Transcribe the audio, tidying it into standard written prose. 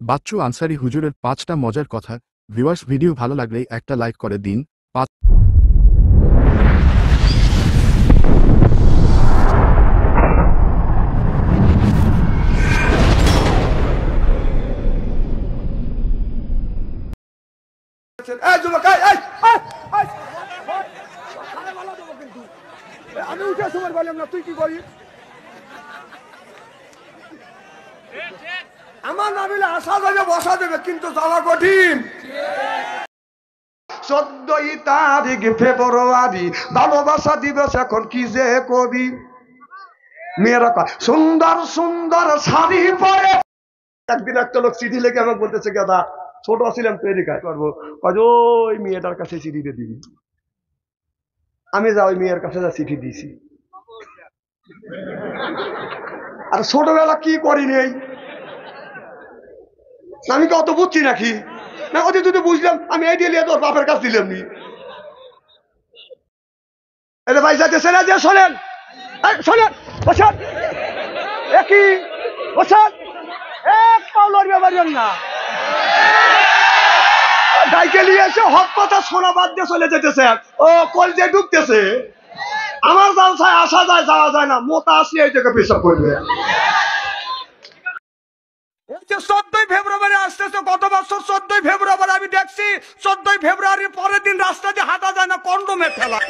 বাচ্চু আনসারী হুজুরের ৫টা মজার কথা। ভিউয়ার্স, ভিডিও ভালো লাগলে একটা লাইক করে দিন। আমি উঠে সময় বললাম না, তুই কি করিস? আমার নামিলে আসা যাবে, বসা দেবে, কিন্তু যাওয়া কঠিন। 14ই তারিখ ফেব্রুয়ারি, ভালোবাসা দিবস, এখন কি যে কবি। মেয়েরা সুন্দর সুন্দর শাড়ি পরে। একদিন একটা লোক চিঠি লেগে আমাকে বলতেছে, গাদা ছোট ছিলাম তৈরি কাজ করবো, ওই মেয়েটার কাছে চিঠিতে দিবি। আমি যা ওই মেয়ের কাছে যা চিঠি দিয়েছি। আর ছোটবেলা কি করি নেই, আমি কি অত বুঝছি নাকি? না অত যদি বুঝলাম, আমি এই দিয়ে তোর বাপের কাছে দিলাম নি। এটা ভাই যাইতেছে না, যে শোনেন শোনেন, বসান একই বসান, এক পাও লড়বে পারবেন না। গাইকে নিয়ে এসে হক কথা শোনা বাদ দিয়ে চলে যেতেছে, ও কল যে ঢুকতেছে। আমার জালসায় আসা যায়, যাওয়া যায় না, মোটা আসলে এই জায়গায় পেশাব করবে। এই যে 14ই ফেব্রুয়ারি আসতেছে, গত বছর 14ই ফেব্রুয়ারি আমি দেখছি 14ই ফেব্রুয়ারির পরের দিন রাস্তা দিয়ে হাঁটা যায় না, কন্ডোমের ঠেলায়।